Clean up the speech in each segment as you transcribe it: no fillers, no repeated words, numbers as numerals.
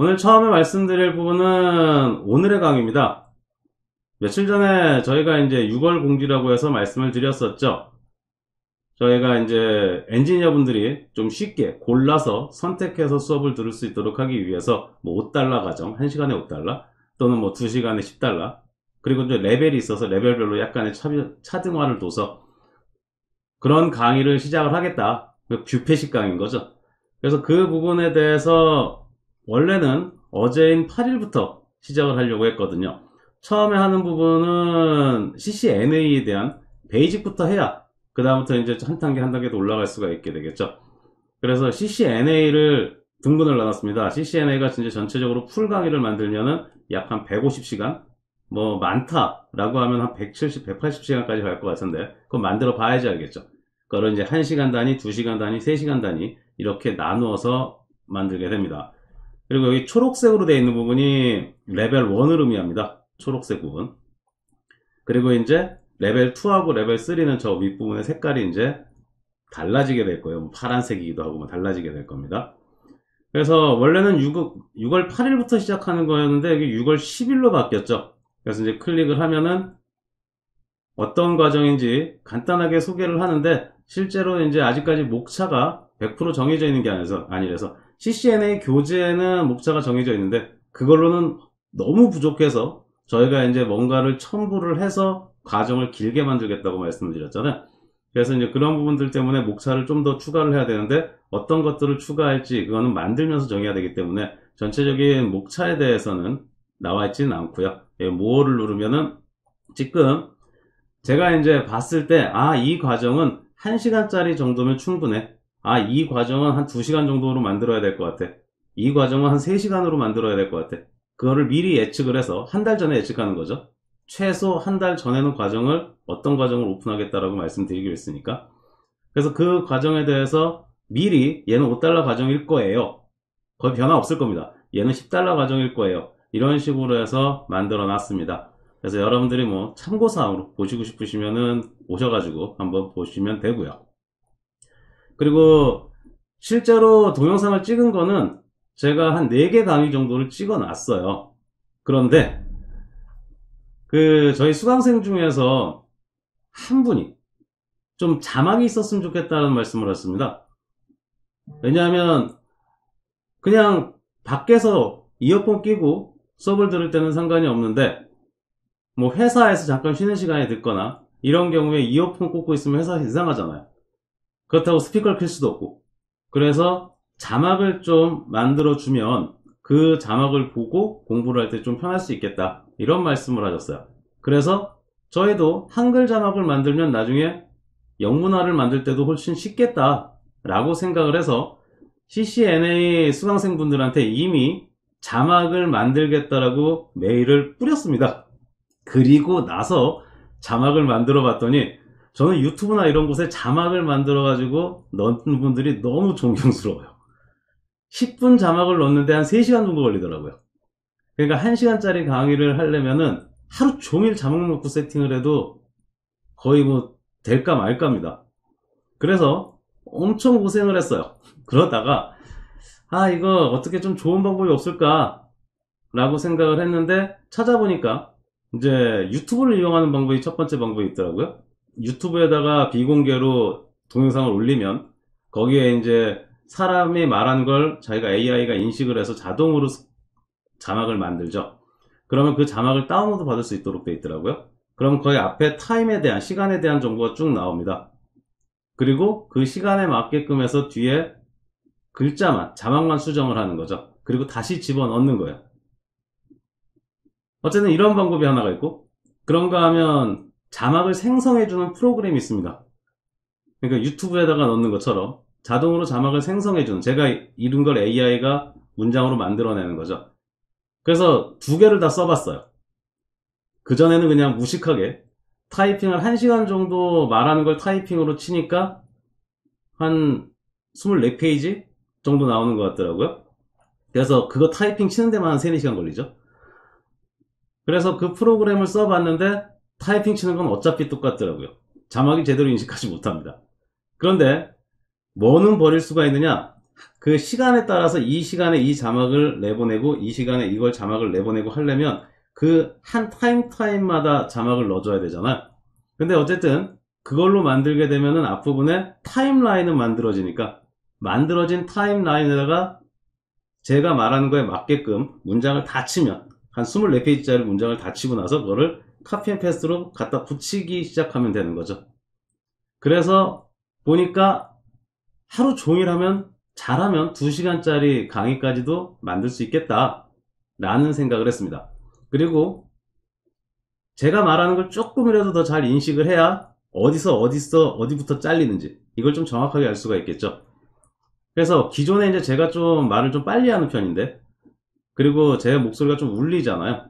오늘 처음에 말씀드릴 부분은 오늘의 강의입니다. 며칠 전에 저희가 이제 6월 공지라고 해서 말씀을 드렸었죠. 저희가 이제 엔지니어 분들이 좀 쉽게 골라서 선택해서 수업을 들을 수 있도록 하기 위해서 뭐 5달러 과정, 1시간에 5달러 또는 뭐 2시간에 10달러, 그리고 이제 레벨이 있어서 레벨별로 약간의 차등화를 둬서 그런 강의를 시작을 하겠다. 뷔페식 강의인 거죠. 그래서 그 부분에 대해서 원래는 어제인 8일부터 시작을 하려고 했거든요. 처음에 하는 부분은 CCNA에 대한 베이직부터 해야 그 다음부터 이제 한 단계 한 단계 더 올라갈 수가 있게 되겠죠. 그래서 CCNA를 등분을 나눴습니다. CCNA가 진짜 전체적으로 풀 강의를 만들면은 약 한 150시간, 뭐 많다라고 하면 한 170, 180시간까지 갈 것 같은데 그거 만들어 봐야지 알겠죠. 그걸 이제 1시간 단위, 2시간 단위, 3시간 단위 이렇게 나누어서 만들게 됩니다. 그리고 여기 초록색으로 되어 있는 부분이 레벨 1을 의미합니다. 초록색 부분. 그리고 이제 레벨 2하고 레벨 3는 저 윗부분의 색깔이 이제 달라지게 될 거예요. 뭐 파란색이기도 하고 뭐 달라지게 될 겁니다. 그래서 원래는 6월 8일부터 시작하는 거였는데 여기 6월 10일로 바뀌었죠. 그래서 이제 클릭을 하면은 어떤 과정인지 간단하게 소개를 하는데 실제로 이제 아직까지 목차가 100% 정해져 있는 게 아니라서 CCNA 교재에는 목차가 정해져 있는데 그걸로는 너무 부족해서 저희가 이제 뭔가를 첨부를 해서 과정을 길게 만들겠다고 말씀을 드렸잖아요. 그래서 이제 그런 부분들 때문에 목차를 좀 더 추가를 해야 되는데 어떤 것들을 추가할지 그거는 만들면서 정해야 되기 때문에 전체적인 목차에 대해서는 나와 있지는 않고요. 모어를 누르면은 지금 제가 이제 봤을 때 이 과정은 1시간짜리 정도면 충분해. 이 과정은 한 2시간 정도로 만들어야 될 것 같아. 이 과정은 한 3시간으로 만들어야 될 것 같아. 그거를 미리 예측을 해서 한 달 전에 예측하는 거죠. 최소 한 달 전에는 어떤 과정을 오픈하겠다라고 말씀드리기로 했으니까. 그래서 그 과정에 대해서 미리 얘는 5달러 과정일 거예요. 거의 변화 없을 겁니다. 얘는 10달러 과정일 거예요. 이런 식으로 해서 만들어 놨습니다. 그래서 여러분들이 뭐 참고사항으로 보시고 싶으시면은 오셔가지고 한번 보시면 되고요. 그리고 실제로 동영상을 찍은 거는 제가 한 4개 강의 정도를 찍어 놨어요. 그런데 저희 수강생 중에서 한 분이 좀 자막이 있었으면 좋겠다는 말씀을 하셨습니다. 왜냐하면 그냥 밖에서 이어폰 끼고 수업을 들을 때는 상관이 없는데 뭐 회사에서 잠깐 쉬는 시간에 듣거나 이런 경우에 이어폰 꽂고 있으면 회사에서 이상하잖아요. 그렇다고 스피커를 켤 수도 없고. 그래서 자막을 좀 만들어주면 그 자막을 보고 공부를 할 때 좀 편할 수 있겠다. 이런 말씀을 하셨어요. 그래서 저희도 한글 자막을 만들면 나중에 영문화를 만들 때도 훨씬 쉽겠다 라고 생각을 해서 CCNA 수강생분들한테 이미 자막을 만들겠다라고 메일을 뿌렸습니다. 그리고 나서 자막을 만들어 봤더니 저는 유튜브나 이런 곳에 자막을 만들어 가지고 넣는 분들이 너무 존경스러워요. 10분 자막을 넣는데 한 3시간 정도 걸리더라고요. 그러니까 1시간짜리 강의를 하려면은 하루 종일 자막 넣고 세팅을 해도 거의 뭐 될까 말까입니다. 그래서 엄청 고생을 했어요. 그러다가 이거 어떻게 좀 좋은 방법이 없을까 라고 생각을 했는데 찾아보니까 이제 유튜브를 이용하는 방법이 첫 번째 방법이 있더라고요. 유튜브에다가 비공개로 동영상을 올리면 거기에 이제 사람이 말한 걸 자기가 AI가 인식을 해서 자동으로 자막을 만들죠. 그러면 그 자막을 다운로드 받을 수 있도록 되어 있더라고요. 그럼 거기 앞에 타임에 대한, 시간에 대한 정보가 쭉 나옵니다. 그리고 그 시간에 맞게끔 해서 뒤에 글자만, 자막만 수정을 하는 거죠. 그리고 다시 집어넣는 거예요. 어쨌든 이런 방법이 하나가 있고, 그런가 하면 자막을 생성해주는 프로그램이 있습니다. 그러니까 유튜브에다가 넣는 것처럼 자동으로 자막을 생성해주는, 제가 이룬 걸 AI가 문장으로 만들어내는 거죠. 그래서 2개를 다 써봤어요. 그전에는 그냥 무식하게 타이핑을 1시간 정도 말하는 걸 타이핑으로 치니까 한 24페이지 정도 나오는 것 같더라고요. 그래서 그거 타이핑 치는 데만 한 3, 4시간 걸리죠. 그래서 그 프로그램을 써봤는데 타이핑 치는 건 어차피 똑같더라고요. 자막이 제대로 인식하지 못합니다. 그런데 뭐는 버릴 수가 있느냐? 그 시간에 따라서 이 시간에 이 자막을 내보내고 이 시간에 이걸 자막을 내보내고 하려면 그 한 타임마다 자막을 넣어줘야 되잖아요. 근데 어쨌든 그걸로 만들게 되면은 앞부분에 타임라인은 만들어지니까 만들어진 타임라인에다가 제가 말하는 거에 맞게끔 문장을 다 치면 한 24페이지짜리 문장을 다 치고 나서 그거를 카피 앤 페스트로 갖다 붙이기 시작하면 되는 거죠. 그래서 보니까 하루 종일 하면 잘하면 2시간짜리 강의까지도 만들 수 있겠다 라는 생각을 했습니다. 그리고 제가 말하는 걸 조금이라도 더 잘 인식을 해야 어디부터 잘리는지 이걸 좀 정확하게 알 수가 있겠죠. 그래서 기존에 이제 제가 좀 말을 좀 빨리 하는 편인데, 그리고 제 목소리가 좀 울리잖아요.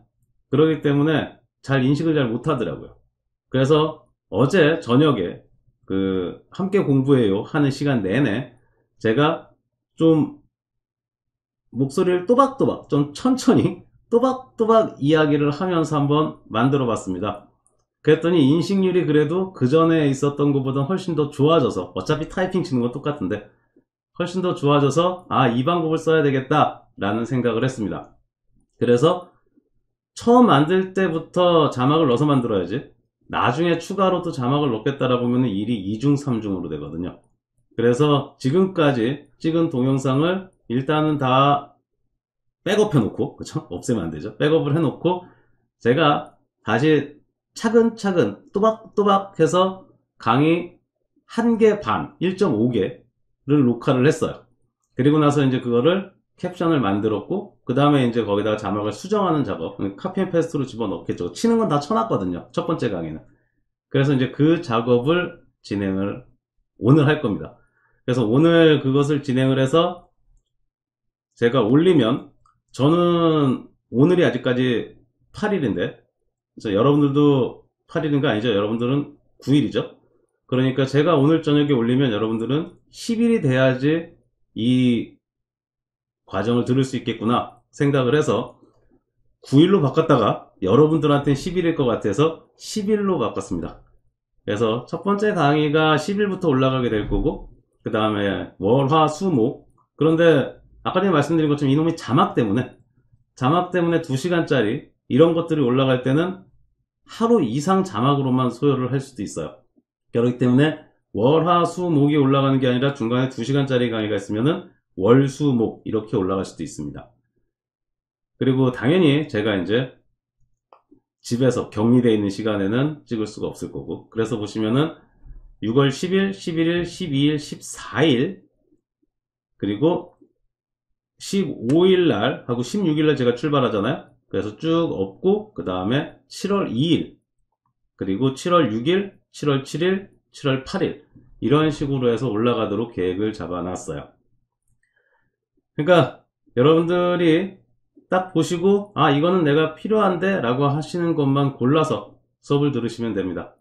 그렇기 때문에 잘 인식을 잘 못하더라고요. 그래서 어제 저녁에 그 함께 공부해요 하는 시간 내내 제가 좀 목소리를 또박또박 좀 천천히 또박또박 이야기를 하면서 한번 만들어 봤습니다. 그랬더니 인식률이 그래도 그 전에 있었던 것보다 훨씬 더 좋아져서, 어차피 타이핑 치는 건 똑같은데 훨씬 더 좋아져서 이 방법을 써야 되겠다 라는 생각을 했습니다. 그래서 처음 만들 때부터 자막을 넣어서 만들어야지 나중에 추가로 또 자막을 넣겠다라고 하면 일이 2중 3중으로 되거든요. 그래서 지금까지 찍은 동영상을 일단은 다 백업 해놓고, 그쵸? 없애면 안 되죠. 백업을 해놓고 제가 다시 차근차근 또박또박 해서 강의 1개 반, 1.5개를 녹화를 했어요. 그리고 나서 이제 그거를 캡션을 만들었고, 그 다음에 이제 거기다가 자막을 수정하는 작업, 카피 앤 페스트로 집어넣겠죠. 치는 건 다 쳐놨거든요. 첫 번째 강의는. 그래서 이제 그 작업을 진행을 오늘 할 겁니다. 그래서 오늘 그것을 진행을 해서 제가 올리면, 저는 오늘이 아직까지 8일인데, 여러분들도 8일인가 아니죠? 여러분들은 9일이죠? 그러니까 제가 오늘 저녁에 올리면 여러분들은 10일이 돼야지 이 과정을 들을 수 있겠구나 생각을 해서 9일로 바꿨다가 여러분들한테는 10일일 것 같아서 10일로 바꿨습니다. 그래서 첫 번째 강의가 10일부터 올라가게 될 거고, 그 다음에 월, 화, 수, 목. 그런데 아까 전에 말씀드린 것처럼 이놈의 자막 때문에 2시간짜리 이런 것들이 올라갈 때는 하루 이상 자막으로만 소요를 할 수도 있어요. 그렇기 때문에 월, 화, 수, 목이 올라가는 게 아니라 중간에 2시간짜리 강의가 있으면은 월, 수, 목 이렇게 올라갈 수도 있습니다. 그리고 당연히 제가 이제 집에서 격리되어 있는 시간에는 찍을 수가 없을 거고, 그래서 보시면은 6월 10일, 11일, 12일, 14일 그리고 15일 날 하고 16일 날 제가 출발하잖아요. 그래서 쭉 업고 그 다음에 7월 2일 그리고 7월 6일, 7월 7일, 7월 8일 이런 식으로 해서 올라가도록 계획을 잡아놨어요. 그러니까 여러분들이 딱 보시고 이거는 내가 필요한데 라고 하시는 것만 골라서 수업을 들으시면 됩니다.